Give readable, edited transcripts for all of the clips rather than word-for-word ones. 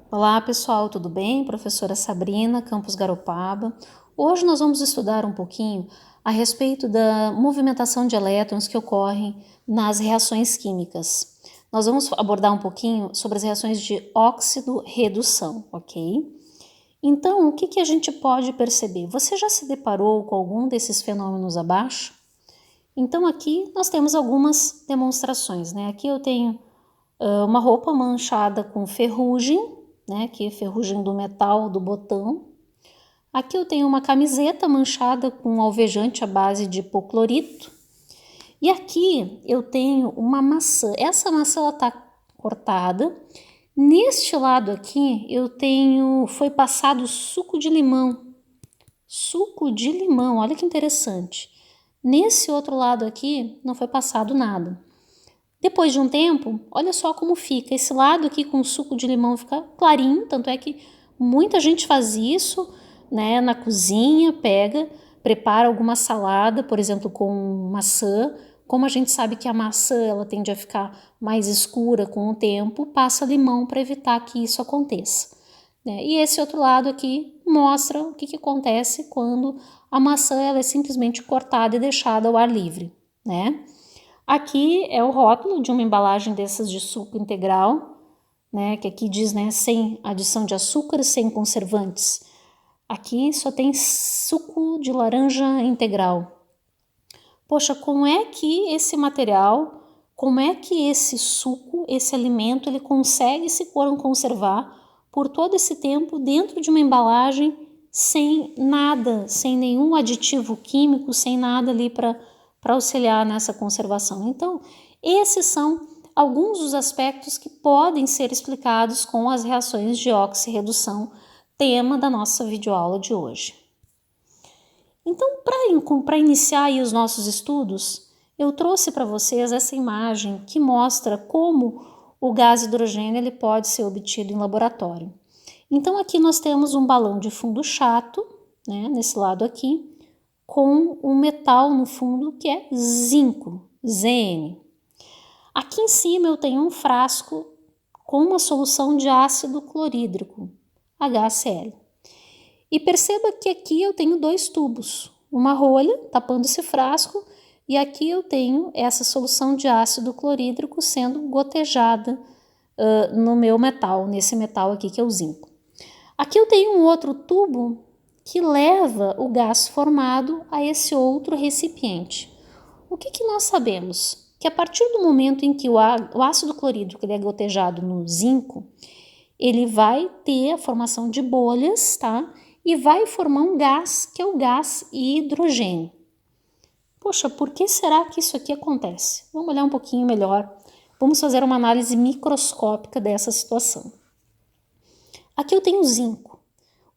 Olá pessoal, tudo bem? Professora Sabrina, Campus Garopaba. Hoje nós vamos estudar um pouquinho a respeito da movimentação de elétrons que ocorrem nas reações químicas. Nós vamos abordar um pouquinho sobre as reações de óxido-redução, ok? Então, o que a gente pode perceber? Você já se deparou com algum desses fenômenos abaixo? Então aqui nós temos algumas demonstrações, né? Aqui eu tenho uma roupa manchada com ferrugem, né, que é ferrugem do metal do botão. Aqui eu tenho uma camiseta manchada com alvejante à base de hipoclorito. E aqui eu tenho uma maçã. Essa maçã ela está cortada. Neste lado aqui foi passado suco de limão. Suco de limão, olha que interessante. Nesse outro lado aqui não foi passado nada. Depois de um tempo, olha só como fica. Esse lado aqui com suco de limão fica clarinho, tanto é que muita gente faz isso, né, na cozinha, prepara alguma salada, por exemplo, com maçã. Como a gente sabe que a maçã ela tende a ficar mais escura com o tempo, passa limão para evitar que isso aconteça, né? E esse outro lado aqui mostra o que acontece quando a maçã ela é simplesmente cortada e deixada ao ar livre, né? Aqui é o rótulo de uma embalagem dessas de suco integral, né, que aqui diz, né, sem adição de açúcar, sem conservantes. Aqui só tem suco de laranja integral. Poxa, como é que esse material, como é que esse suco, esse alimento, ele consegue se conservar por todo esse tempo dentro de uma embalagem sem nada, sem nenhum aditivo químico, sem nada ali para auxiliar nessa conservação? Então, esses são alguns dos aspectos que podem ser explicados com as reações de oxirredução, tema da nossa videoaula de hoje. Então, para iniciar aí os nossos estudos, eu trouxe para vocês essa imagem que mostra como o gás hidrogênio ele pode ser obtido em laboratório. Então, aqui nós temos um balão de fundo chato, né, nesse lado aqui, com um metal no fundo que é zinco, Zn. Aqui em cima eu tenho um frasco com uma solução de ácido clorídrico, HCl. E perceba que aqui eu tenho dois tubos, uma rolha tapando esse frasco e aqui eu tenho essa solução de ácido clorídrico sendo gotejada no meu metal, nesse metal aqui que é o zinco. Aqui eu tenho um outro tubo que leva o gás formado a esse outro recipiente. O que nós sabemos? Que a partir do momento em que o ácido clorídrico ele é gotejado no zinco, ele vai ter a formação de bolhas, tá? E vai formar um gás, que é o gás hidrogênio. Poxa, por que será que isso aqui acontece? Vamos olhar um pouquinho melhor. Vamos fazer uma análise microscópica dessa situação. Aqui eu tenho o zinco.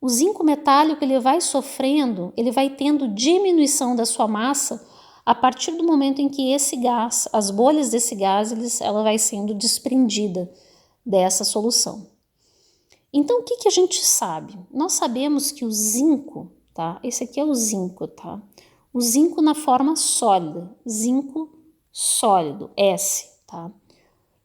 O zinco metálico ele vai sofrendo, ele vai tendo diminuição da sua massa a partir do momento em que esse gás, as bolhas desse gás, ela vai sendo desprendida dessa solução. Então, o que a gente sabe? Nós sabemos que o zinco, tá? Esse aqui é o zinco, tá? O zinco na forma sólida, zinco sólido, S, tá?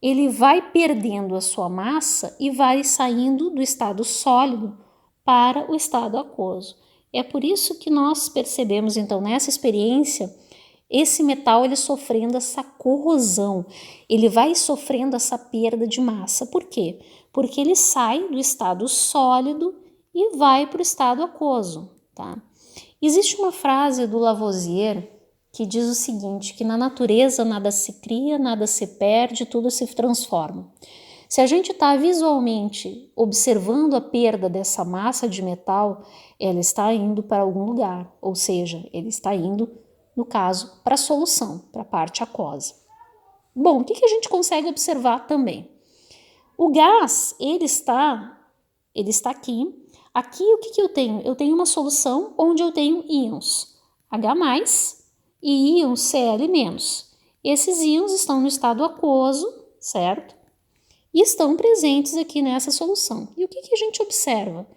Ele vai perdendo a sua massa e vai saindo do estado sólido para o estado aquoso. É por isso que nós percebemos, então, nessa experiência, esse metal ele sofrendo essa corrosão, ele vai sofrendo essa perda de massa. Por quê? Porque ele sai do estado sólido e vai para o estado aquoso, tá? Existe uma frase do Lavoisier que diz o seguinte, que na natureza nada se cria, nada se perde, tudo se transforma. Se a gente está visualmente observando a perda dessa massa de metal, ela está indo para algum lugar, ou seja, ele está indo, no caso, para a solução, para a parte aquosa. Bom, o que a gente consegue observar também? O gás, ele está aqui. Aqui o que eu tenho? Eu tenho uma solução onde eu tenho íons H+, e íons Cl-. Esses íons estão no estado aquoso, certo? E estão presentes aqui nessa solução. E o que a gente observa?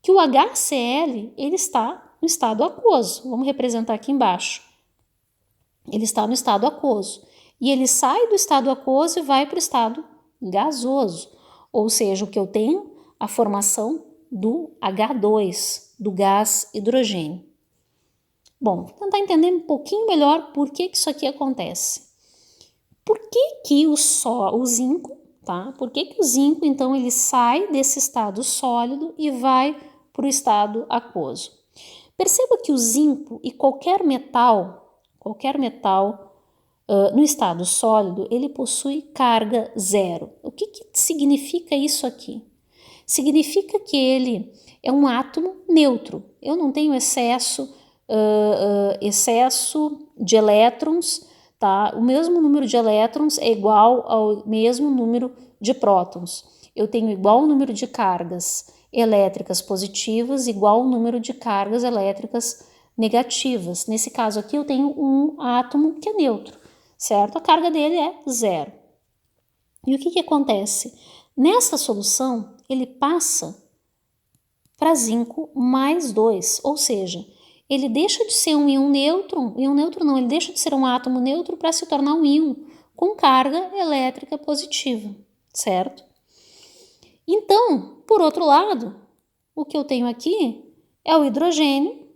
Que o HCl ele está no estado aquoso. Vamos representar aqui embaixo. Ele está no estado aquoso. E ele sai do estado aquoso e vai para o estado gasoso. Ou seja, o que eu tenho? a formação do H2, do gás hidrogênio. Bom, vou tentar entender um pouquinho melhor por que isso aqui acontece. Por que o zinco, tá? Por que o zinco, então, ele sai desse estado sólido e vai para o estado aquoso? Perceba que o zinco e qualquer metal no estado sólido, ele possui carga zero. O que significa isso aqui? Significa que ele é um átomo neutro. Eu não tenho excesso de elétrons, tá? O mesmo número de elétrons é igual ao mesmo número de prótons. Eu tenho igual número de cargas elétricas positivas, igual número de cargas elétricas negativas. Nesse caso aqui, eu tenho um átomo que é neutro, certo? A carga dele é zero. E o que acontece? Nessa solução, ele passa para zinco mais 2, ou seja, ele deixa de ser um íon neutro, ele deixa de ser um átomo neutro para se tornar um íon com carga elétrica positiva, certo? Então, por outro lado, o que eu tenho aqui é o hidrogênio.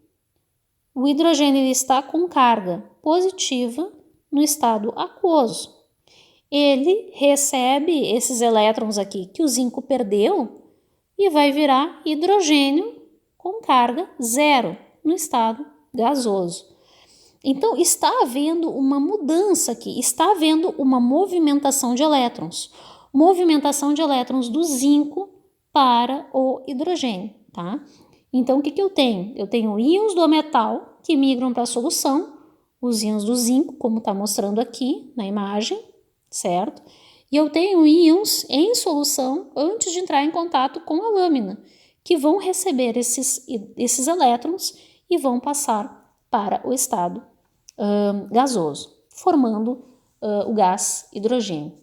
O hidrogênio ele está com carga positiva no estado aquoso. Ele recebe esses elétrons aqui que o zinco perdeu e vai virar hidrogênio com carga zero no estado gasoso. Então, está havendo uma mudança aqui, está havendo uma movimentação de elétrons. Movimentação de elétrons do zinco para o hidrogênio, tá? Então, o que eu tenho? Eu tenho íons do metal que migram para a solução, os íons do zinco, como está mostrando aqui na imagem, certo? E eu tenho íons em solução antes de entrar em contato com a lâmina, que vão receber esses elétrons e vão passar para o estado gasoso, formando o gás hidrogênio.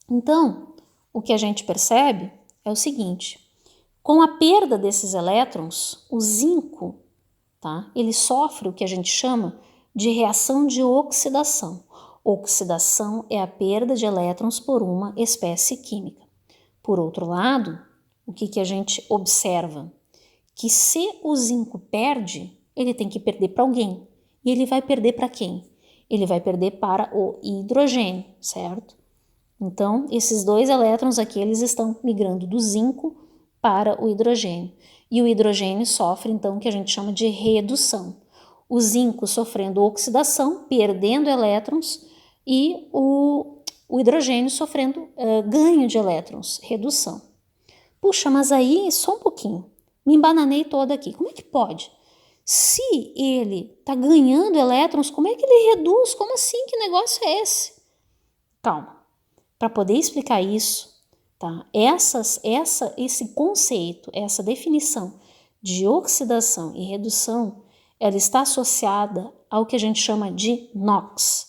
Então, o que a gente percebe é o seguinte: com a perda desses elétrons, o zinco, tá, ele sofre o que a gente chama de reação de oxidação. Oxidação é a perda de elétrons por uma espécie química. Por outro lado, o que a gente observa? Que se o zinco perde, ele tem que perder para alguém. E ele vai perder para quem? Ele vai perder para o hidrogênio, certo? Então, esses dois elétrons aqui, eles estão migrando do zinco para o hidrogênio. E o hidrogênio sofre, então, o que a gente chama de redução. O zinco sofrendo oxidação, perdendo elétrons, e o hidrogênio sofrendo ganho de elétrons, redução. Puxa, mas aí, só um pouquinho, me embananei toda aqui. Como é que pode? Se ele está ganhando elétrons, como é que ele reduz? Como assim? Que negócio é esse? Calma. Para poder explicar isso, tá? Esse conceito, essa definição de oxidação e redução, ela está associada ao que a gente chama de NOx.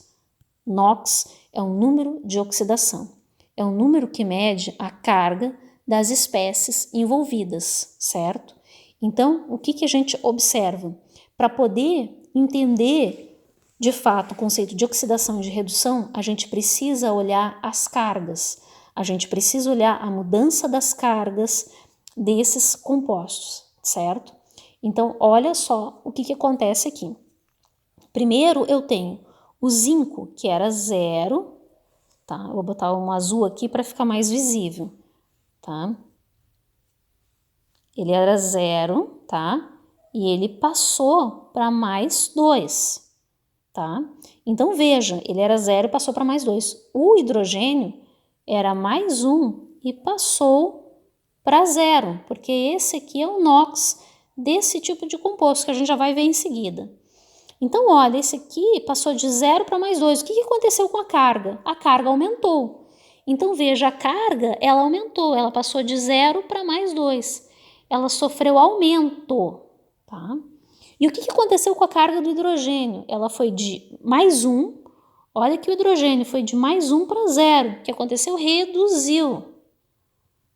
NOx é um número de oxidação. É um número que mede a carga das espécies envolvidas, certo? Então, o que a gente observa? Para poder entender de fato o conceito de oxidação e de redução, a gente precisa olhar as cargas, a gente precisa olhar a mudança das cargas desses compostos, certo? Então, olha só o que acontece aqui. Primeiro, eu tenho o zinco, que era zero, tá? Eu vou botar um azul aqui para ficar mais visível, tá? Ele era zero, tá? E ele passou para mais 2, tá? Então, veja, ele era zero e passou para mais 2. O hidrogênio era mais 1 e passou para zero, porque esse aqui é o NOx desse tipo de composto, que a gente já vai ver em seguida. Então, olha, esse aqui passou de 0 para mais 2. O que aconteceu com a carga? A carga aumentou. Então, veja, a carga, ela aumentou, ela passou de 0 para mais 2. Ela sofreu aumento, tá? E o que aconteceu com a carga do hidrogênio? Ela foi de mais 1, olha que o hidrogênio foi de mais 1 para 0. O que aconteceu? Reduziu.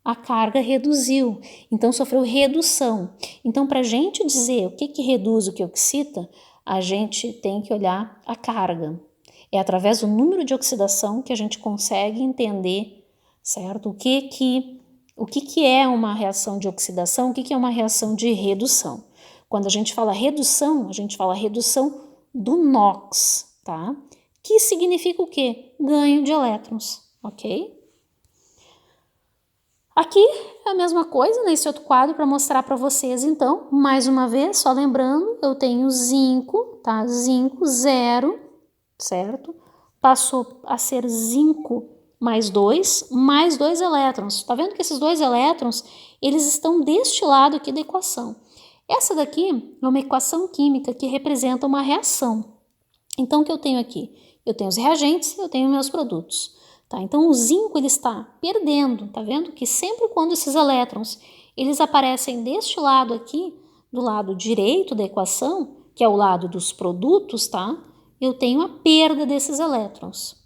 A carga reduziu, então sofreu redução. Então, para a gente dizer o que reduz, o que oxida, a gente tem que olhar a carga. É através do número de oxidação que a gente consegue entender, certo? O que O que é uma reação de oxidação? O que é uma reação de redução? Quando a gente fala redução do NOx, tá? Que significa o quê? Ganho de elétrons, ok? Aqui é a mesma coisa nesse outro quadro para mostrar para vocês, então, mais uma vez, só lembrando, eu tenho zinco, tá? Zinco 0, certo? Passou a ser zinco mais 2 elétrons. Tá vendo que esses 2 elétrons, eles estão deste lado aqui da equação. Essa daqui é uma equação química que representa uma reação. Então, o que eu tenho aqui? Eu tenho os reagentes e eu tenho meus produtos. Tá? Então, o zinco ele está perdendo. Tá vendo que sempre quando esses elétrons eles aparecem deste lado aqui, do lado direito da equação, que é o lado dos produtos, tá? Eu tenho a perda desses elétrons.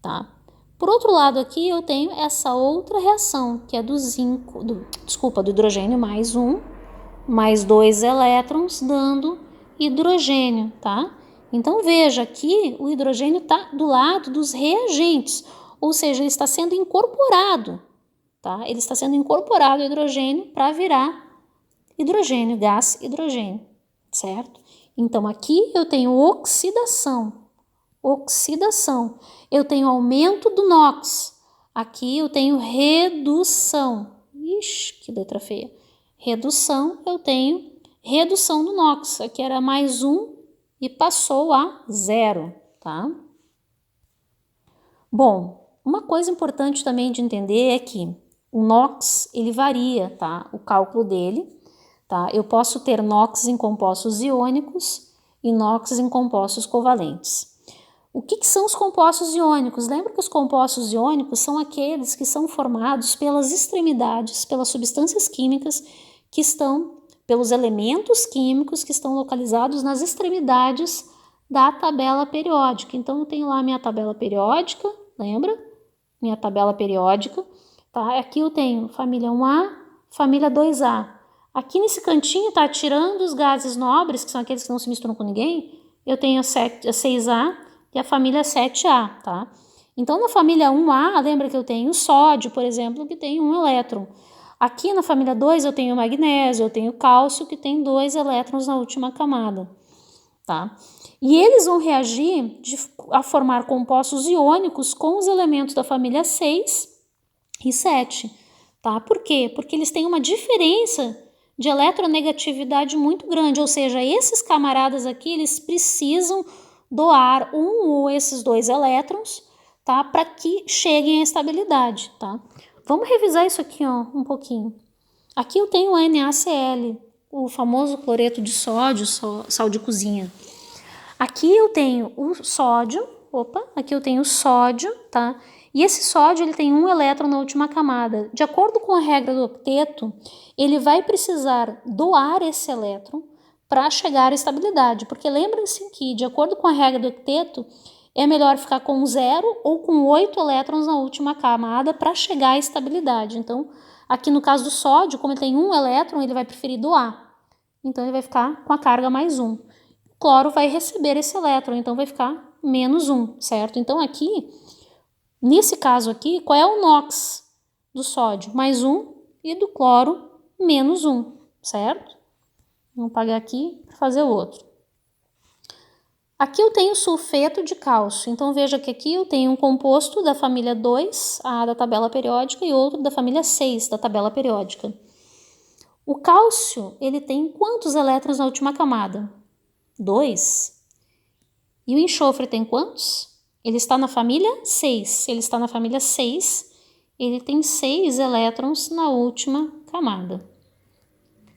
Tá? Por outro lado aqui, eu tenho essa outra reação, que é do hidrogênio mais 1, mais 2 elétrons, dando hidrogênio, tá? Então, veja aqui, o hidrogênio está do lado dos reagentes, ou seja, ele está sendo incorporado, tá? Ele está sendo incorporado o hidrogênio para virar hidrogênio, gás hidrogênio, certo? Então, aqui eu tenho oxidação. Eu tenho aumento do NOx. Aqui eu tenho redução. Ixi, que letra feia. Redução, eu tenho redução do NOx. Aqui era mais 1 e passou a 0, tá? Bom, uma coisa importante também de entender é que o NOx, ele varia, tá? O cálculo dele, tá? Eu posso ter NOx em compostos iônicos e NOx em compostos covalentes. O que são os compostos iônicos? Lembra que os compostos iônicos são aqueles que são formados pelas extremidades, pelas substâncias químicas que estão, pelos elementos químicos que estão localizados nas extremidades da tabela periódica. Então, eu tenho lá a minha tabela periódica, lembra? Minha tabela periódica, tá? Aqui eu tenho família 1A, família 2A. Aqui nesse cantinho, tá? Tirando os gases nobres, que são aqueles que não se misturam com ninguém, eu tenho a 6A, e a família 7A, tá? Então, na família 1A, lembra que eu tenho o sódio, por exemplo, que tem 1 elétron. Aqui na família 2 eu tenho o magnésio, eu tenho o cálcio, que tem 2 elétrons na última camada, tá? E eles vão reagir a formar compostos iônicos com os elementos da família 6 e 7, tá? Por quê? Porque eles têm uma diferença de eletronegatividade muito grande, ou seja, esses camaradas aqui, eles precisam doar um ou esses 2 elétrons, tá? Para que cheguem à estabilidade, tá? Vamos revisar isso aqui, ó, um pouquinho. Aqui eu tenho o NaCl, o famoso cloreto de sódio, sal de cozinha. Aqui eu tenho o sódio, aqui eu tenho o sódio, tá? E esse sódio, ele tem 1 elétron na última camada. De acordo com a regra do octeto, ele vai precisar doar esse elétron para chegar à estabilidade, porque lembrem-se que, de acordo com a regra do octeto, é melhor ficar com 0 ou com 8 elétrons na última camada para chegar à estabilidade. Então, aqui no caso do sódio, como ele tem 1 elétron, ele vai preferir doar. Então, ele vai ficar com a carga mais 1. O cloro vai receber esse elétron, então vai ficar menos 1, certo? Então, aqui, nesse caso aqui, qual é o NOx do sódio? Mais 1 e do cloro menos 1, certo? Vamos apagar aqui para fazer o outro. Aqui eu tenho sulfeto de cálcio. Então, veja que aqui eu tenho um composto da família 2A da tabela periódica e outro da família 6 da tabela periódica. O cálcio, ele tem quantos elétrons na última camada? 2. E o enxofre tem quantos? Ele está na família 6. Se ele está na família 6, ele tem 6 elétrons na última camada.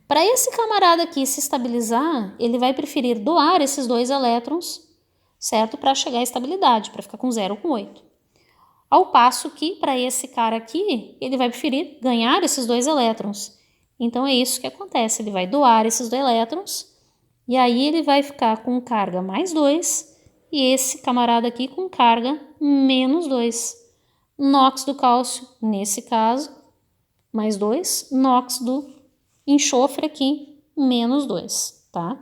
Para esse camarada aqui se estabilizar, ele vai preferir doar esses 2 elétrons, certo? Para chegar à estabilidade, para ficar com 0 ou com 8. Ao passo que, para esse cara aqui, ele vai preferir ganhar esses 2 elétrons. Então, é isso que acontece. Ele vai doar esses 2 elétrons, e aí ele vai ficar com carga mais 2, e esse camarada aqui com carga menos 2. NOx do cálcio, nesse caso, mais 2. NOx do enxofre aqui, menos 2, tá?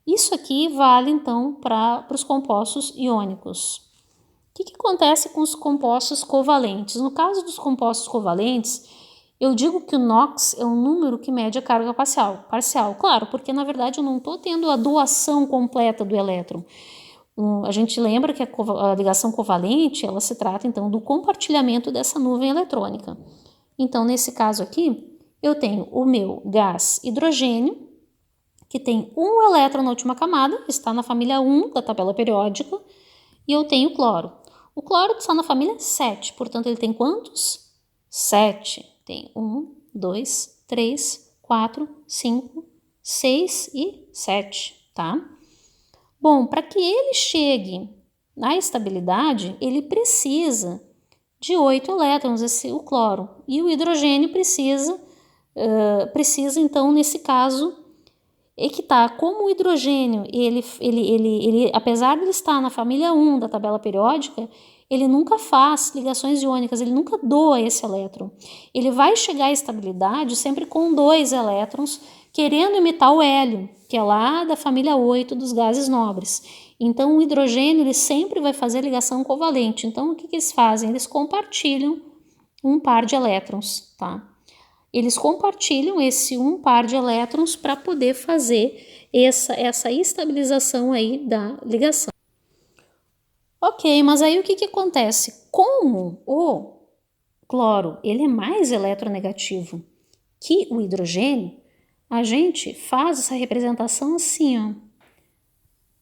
Isso aqui vale, então, para os compostos iônicos. O que acontece com os compostos covalentes? No caso dos compostos covalentes, Eu digo que o NOx é um número que mede a carga parcial. Claro, porque na verdade eu não estou tendo a doação completa do elétron. A gente lembra que a ligação covalente, ela se trata então do compartilhamento dessa nuvem eletrônica. Então, nesse caso aqui, eu tenho o meu gás hidrogênio, que tem um elétron na última camada, está na família 1 da tabela periódica, e eu tenho o cloro. O cloro está na família 7, portanto, ele tem quantos? 7. Tem 1, 2, 3, 4, 5, 6 e 7, tá? Bom, para que ele chegue na estabilidade, ele precisa de 8 elétrons, o cloro. E o hidrogênio precisa então, nesse caso, equitar. Como o hidrogênio, ele, apesar de ele estar na família 1 da tabela periódica, ele nunca faz ligações iônicas, ele nunca doa esse elétron. Ele vai chegar à estabilidade sempre com 2 elétrons, querendo imitar o hélio, que é lá da família 8 dos gases nobres. Então, o hidrogênio ele sempre vai fazer ligação covalente. Então, o que eles fazem? Eles compartilham um par de elétrons, tá? Eles compartilham esse um par de elétrons para poder fazer essa estabilização aí da ligação. Ok, mas aí o que acontece? Como o cloro ele é mais eletronegativo que o hidrogênio, a gente faz essa representação assim, ó,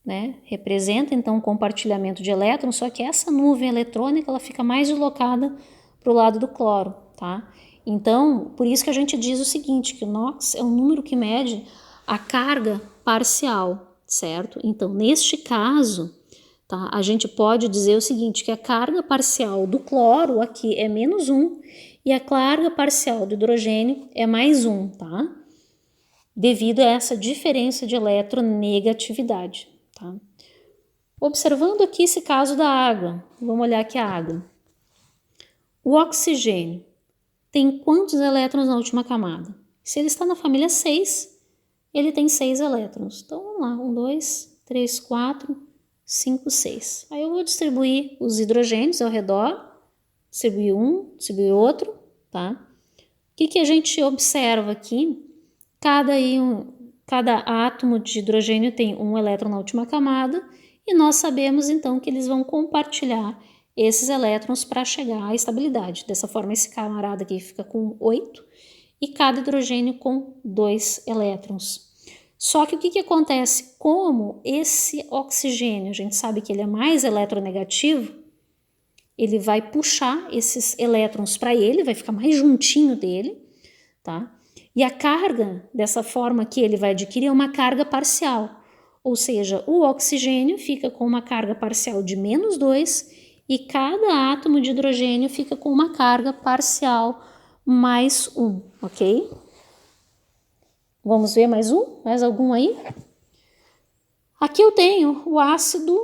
né? Representa então o compartilhamento de elétrons, só que essa nuvem eletrônica ela fica mais deslocada para o lado do cloro, tá? Então, por isso que a gente diz o seguinte, que o NOx é um número que mede a carga parcial, certo? Então, neste caso, tá, a gente pode dizer o seguinte, que a carga parcial do cloro aqui é -1 e a carga parcial do hidrogênio é +1, tá? Devido a essa diferença de eletronegatividade, tá? Observando aqui esse caso da água, vamos olhar aqui a água. O oxigênio tem quantos elétrons na última camada? Se ele está na família 6, ele tem 6 elétrons. Então, vamos lá. 1, 2, 3, 4, 5, 6. Aí eu vou distribuir os hidrogênios ao redor. Distribuir um, distribuir outro, tá? O que a gente observa aqui? Cada átomo de hidrogênio tem um elétron na última camada e nós sabemos, então, que eles vão compartilhar esses elétrons para chegar à estabilidade. Dessa forma, esse camarada aqui fica com 8 e cada hidrogênio com 2 elétrons. Só que o que acontece? Como esse oxigênio, a gente sabe que ele é mais eletronegativo, ele vai puxar esses elétrons para ele, vai ficar mais juntinho dele, tá? E a carga, dessa forma que ele vai adquirir, é uma carga parcial. Ou seja, o oxigênio fica com uma carga parcial de -2 e cada átomo de hidrogênio fica com uma carga parcial +1, ok? Vamos ver mais um? Mais algum aí? Aqui eu tenho o ácido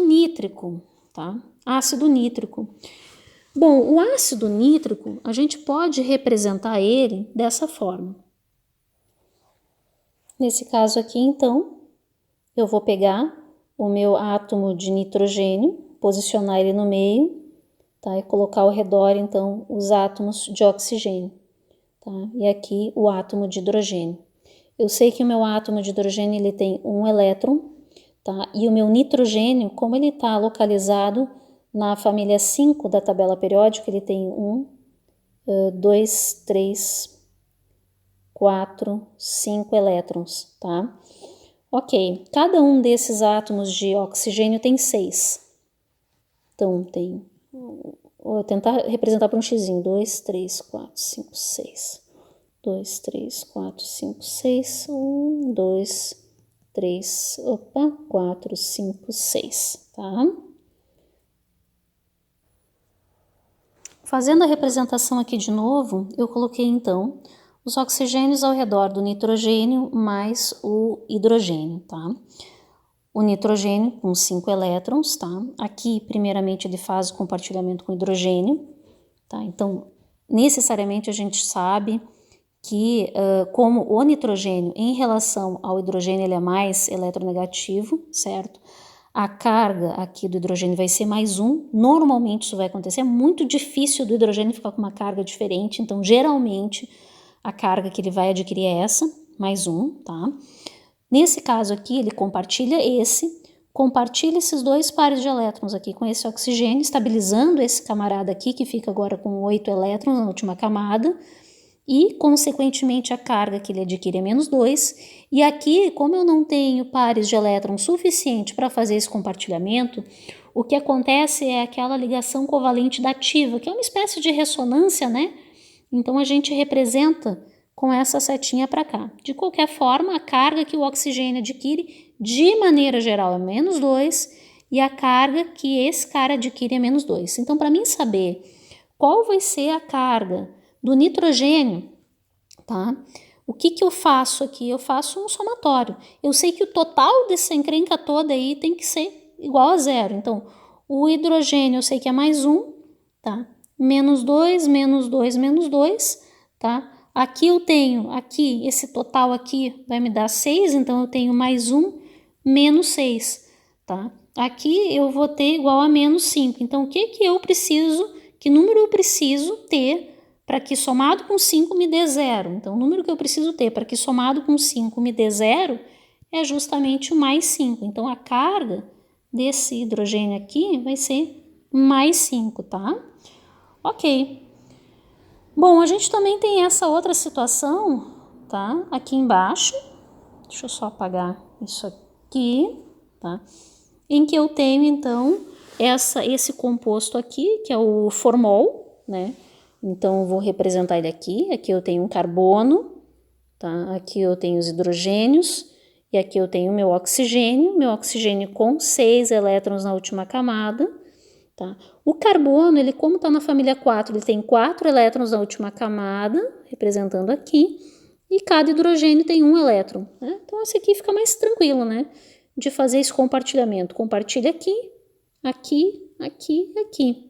nítrico, tá? Ácido nítrico. Bom, o ácido nítrico, a gente pode representar ele dessa forma. Nesse caso aqui, então, eu vou pegar o meu átomo de nitrogênio, posicionar ele no meio, tá? E colocar ao redor, então, os átomos de oxigênio, tá? E aqui o átomo de hidrogênio. Eu sei que o meu átomo de hidrogênio ele tem um elétron, tá? E o meu nitrogênio, como ele está localizado na família 5 da tabela periódica, ele tem 2, 3, 4, 5 elétrons, tá? Ok, cada um desses átomos de oxigênio tem 6. Então, vou tentar representar por um xizinho. 2, 3, 4, 5, 6. 2, 3, 4, 5, 6. 1, 2, 3, 4, 5, 6, tá? Fazendo a representação aqui de novo, eu coloquei então os oxigênios ao redor do nitrogênio mais o hidrogênio, tá? O nitrogênio com 5 elétrons, tá? Aqui, primeiramente, ele faz o compartilhamento com o hidrogênio, tá? Então, necessariamente a gente sabe que como o nitrogênio em relação ao hidrogênio ele é mais eletronegativo, certo? a carga aqui do hidrogênio vai ser mais 1. Normalmente isso vai acontecer, é muito difícil do hidrogênio ficar com uma carga diferente, então geralmente a carga que ele vai adquirir é essa, mais 1, tá? Nesse caso aqui, ele compartilha esses 2 pares de elétrons aqui com esse oxigênio, estabilizando esse camarada aqui, que fica agora com 8 elétrons na última camada, e, consequentemente, a carga que ele adquire é menos 2. E aqui, como eu não tenho pares de elétrons suficiente para fazer esse compartilhamento, o que acontece é aquela ligação covalente dativa, que é uma espécie de ressonância, né? Então, a gente representa com essa setinha para cá. De qualquer forma, a carga que o oxigênio adquire, de maneira geral, é menos 2, e a carga que esse cara adquire é menos 2. Então, para mim saber qual vai ser a carga do nitrogênio, tá? O que eu faço aqui? Eu faço um somatório. Eu sei que o total dessa encrenca toda aí tem que ser igual a 0. Então, o hidrogênio eu sei que é mais 1, tá? Menos 2, menos 2, menos 2, tá? Aqui eu tenho, esse total aqui vai me dar 6, então eu tenho mais 1, menos 6, tá? Aqui eu vou ter igual a menos 5. Então, o que eu preciso, que número eu preciso ter para que somado com 5 me dê 0? Então, o número que eu preciso ter para que somado com 5 me dê 0 é justamente o mais 5. Então, a carga desse hidrogênio aqui vai ser mais 5, tá? Ok. Bom, a gente também tem essa outra situação, tá? Aqui embaixo. Deixa eu só apagar isso aqui, tá? Em que eu tenho, então, esse composto aqui, que é o formol, né? Então, eu vou representar ele aqui. Aqui eu tenho um carbono, tá? Aqui eu tenho os hidrogênios. E aqui eu tenho o meu oxigênio com 6 elétrons na última camada, tá? O carbono, ele como está na família 4, ele tem 4 elétrons na última camada, representando aqui, e cada hidrogênio tem 1 elétron, né? Então, esse aqui fica mais tranquilo, né? De fazer esse compartilhamento. Compartilha aqui, aqui, aqui e aqui.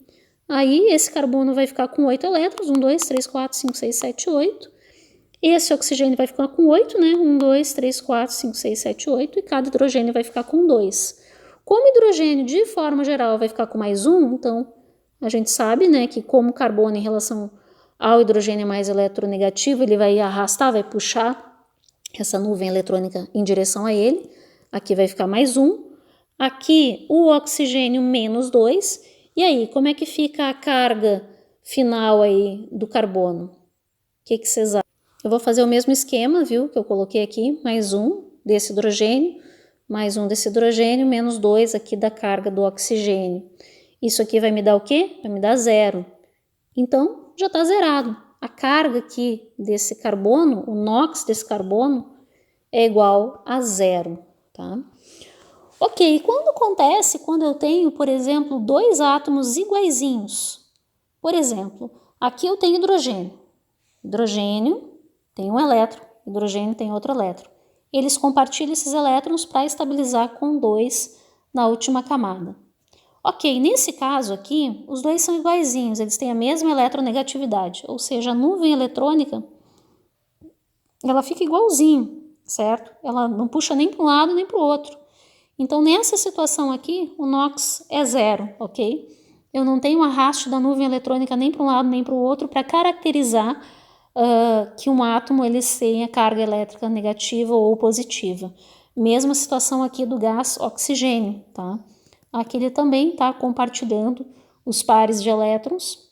Aí, esse carbono vai ficar com 8 elétrons, 1, 2, 3, 4, 5, 6, 7, 8. Esse oxigênio vai ficar com 8, né? 1, 2, 3, 4, 5, 6, 7, 8. E cada hidrogênio vai ficar com 2. Como o hidrogênio, de forma geral, vai ficar com mais 1, então a gente sabe, né, que como o carbono em relação ao hidrogênio é mais eletronegativo, ele vai arrastar, vai puxar essa nuvem eletrônica em direção a ele. Aqui vai ficar mais 1. Aqui o oxigênio menos 2. E aí, como é que fica a carga final aí do carbono? O que vocês acham? Eu vou fazer o mesmo esquema, viu, que eu coloquei aqui, mais 1 desse hidrogênio, mais 1 desse hidrogênio, menos 2 aqui da carga do oxigênio. Isso aqui vai me dar o quê? Vai me dar 0. Então, já está zerado. A carga aqui desse carbono, o NOx desse carbono, é igual a 0, tá? Ok, quando acontece quando eu tenho, por exemplo, 2 átomos iguaizinhos? Por exemplo, aqui eu tenho hidrogênio. Hidrogênio tem um elétron, hidrogênio tem outro elétron. Eles compartilham esses elétrons para estabilizar com 2 na última camada. Ok, nesse caso aqui, os dois são iguaizinhos, eles têm a mesma eletronegatividade, ou seja, a nuvem eletrônica, ela fica igualzinho, certo? Ela não puxa nem para um lado nem para o outro. Então, nessa situação aqui, o NOx é 0, ok? Eu não tenho arrasto da nuvem eletrônica nem para um lado nem para o outro para caracterizar que um átomo ele tenha carga elétrica negativa ou positiva. Mesma situação aqui do gás oxigênio, tá? Aqui ele também está compartilhando os pares de elétrons,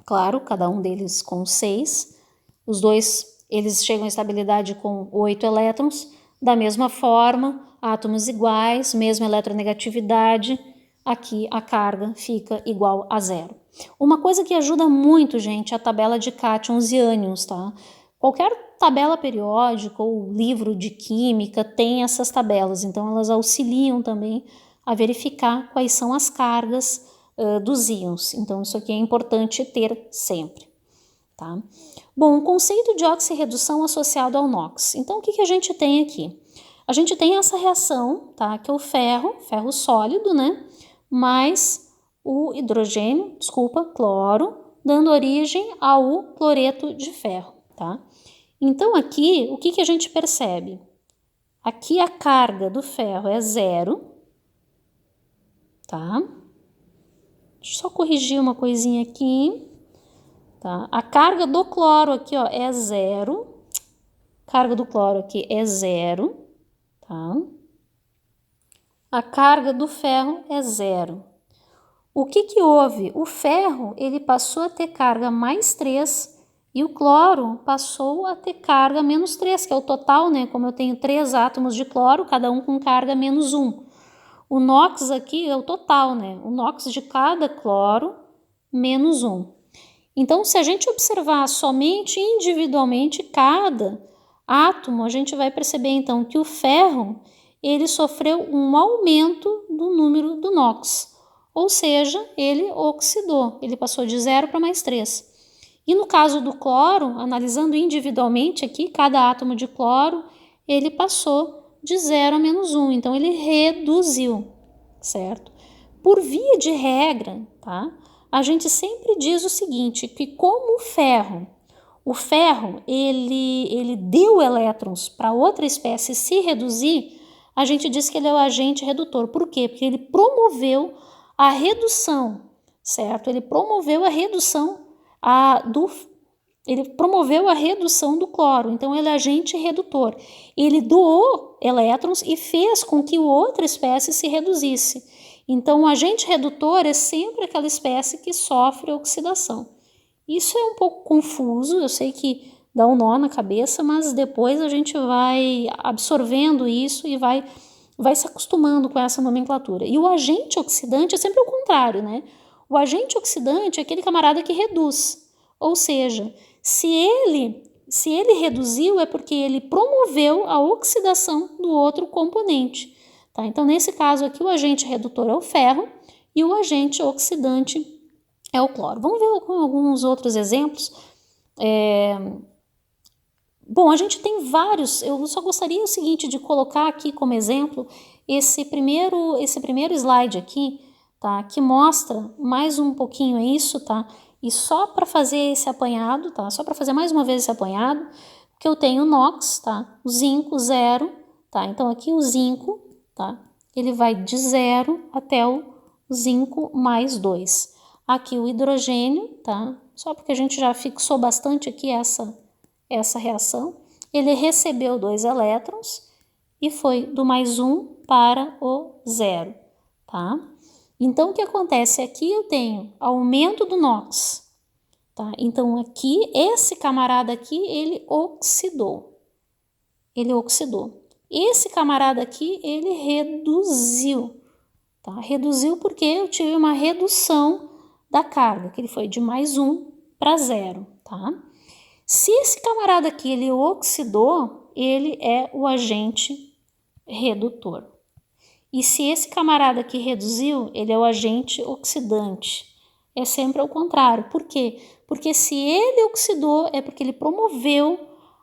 claro, cada um deles com 6. Os dois, eles chegam à estabilidade com 8 elétrons. Da mesma forma, átomos iguais, mesma eletronegatividade, aqui a carga fica igual a 0. Uma coisa que ajuda muito, gente, é a tabela de cátions e ânions, tá? Qualquer tabela periódica ou livro de química tem essas tabelas, então elas auxiliam também a verificar quais são as cargas dos íons. Então, isso aqui é importante ter sempre, tá? Bom, o conceito de oxirredução associado ao NOx. Então, o que a gente tem aqui? A gente tem essa reação, tá? Que é o ferro sólido, né? Mais o hidrogênio, cloro, dando origem ao cloreto de ferro, tá? Então, aqui, o que a gente percebe? Aqui a carga do ferro é 0, tá? Deixa eu só corrigir uma coisinha aqui, tá? A carga do cloro aqui, ó, é 0. Carga do cloro aqui é 0, tá? A carga do ferro é 0. O que houve? O ferro, ele passou a ter carga mais 3 e o cloro passou a ter carga menos 3, que é o total, né? Como eu tenho 3 átomos de cloro, cada um com carga menos 1. O NOx aqui é o total, né? O NOx de cada cloro menos 1. Então, se a gente observar somente individualmente cada átomo, a gente vai perceber então que o ferro ele sofreu um aumento do número do NOx, ou seja, ele oxidou, ele passou de 0 para mais 3. E no caso do cloro, analisando individualmente aqui, cada átomo de cloro, ele passou de 0 a menos 1, então ele reduziu, certo? Por via de regra, tá? A gente sempre diz o seguinte, que como o ferro ele deu elétrons para outra espécie se reduzir, a gente diz que ele é o agente redutor. Por quê? Porque ele promoveu a redução, certo? Ele promoveu a redução do cloro, então ele é agente redutor. Ele doou elétrons e fez com que outra espécie se reduzisse. Então, o agente redutor é sempre aquela espécie que sofre oxidação. Isso é um pouco confuso, eu sei que dá um nó na cabeça, mas depois a gente vai absorvendo isso e vai se acostumando com essa nomenclatura. E o agente oxidante é sempre o contrário, né? O agente oxidante é aquele camarada que reduz, ou seja, se ele reduziu é porque ele promoveu a oxidação do outro componente. Tá? Então, nesse caso aqui, o agente redutor é o ferro e o agente oxidante é o cloro. Vamos ver alguns outros exemplos. Bom, a gente tem vários, eu só gostaria o seguinte de colocar aqui como exemplo esse primeiro slide aqui, tá? Que mostra mais um pouquinho isso, tá? E só para fazer esse apanhado, tá? Só para fazer mais uma vez esse apanhado, que eu tenho o NOx, tá? O zinco 0, tá? Então aqui o zinco, tá? Ele vai de 0 até o zinco mais 2. Aqui o hidrogênio, tá? Só porque a gente já fixou bastante aqui essa reação. Ele recebeu 2 elétrons e foi do mais 1 para o 0, tá? Então, o que acontece? Aqui eu tenho aumento do NOx, tá? Então, aqui, esse camarada aqui, ele oxidou. Esse camarada aqui, ele reduziu, tá? Reduziu porque eu tive uma redução da carga, que ele foi de mais 1 para 0, tá? Se esse camarada aqui, ele oxidou, ele é o agente redutor. E se esse camarada aqui reduziu, ele é o agente oxidante. É sempre ao contrário. Por quê? Porque se ele oxidou, é porque ele promoveu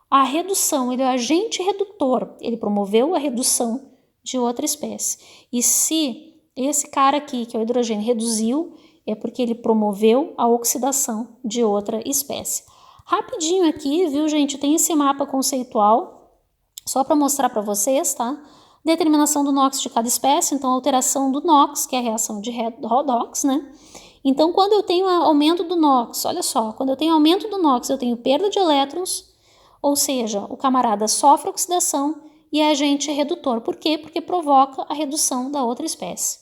a redução, ele é o agente redutor, ele promoveu a redução de outra espécie. E se esse cara aqui, que é o hidrogênio, reduziu, é porque ele promoveu a oxidação de outra espécie. Rapidinho aqui, viu, gente? Tem esse mapa conceitual, só para mostrar para vocês, tá? Determinação do NOx de cada espécie, então alteração do NOx, que é a reação de redox, né? Então, quando eu tenho aumento do NOx, olha só, quando eu tenho aumento do NOx, eu tenho perda de elétrons, ou seja, o camarada sofre oxidação e é agente redutor. Por quê? Porque provoca a redução da outra espécie.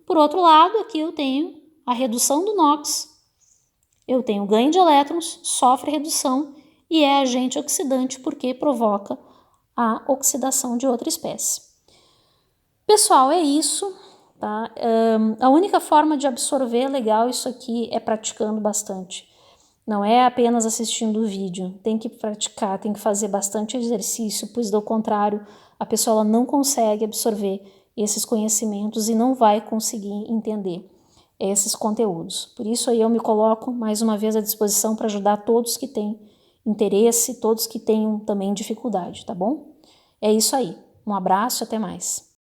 Por outro lado, aqui eu tenho a redução do NOx, eu tenho ganho de elétrons, sofre redução e é agente oxidante porque provoca a oxidação de outra espécie. Pessoal, é isso, tá? A única forma de absorver legal isso aqui é praticando bastante. Não é apenas assistindo o vídeo, tem que praticar, tem que fazer bastante exercício, pois do contrário, a pessoa ela não consegue absorver esses conhecimentos e não vai conseguir entender esses conteúdos. Por isso aí eu me coloco mais uma vez à disposição para ajudar todos que têm interesse, todos que tenham também dificuldade, tá bom? É isso aí. Um abraço e até mais.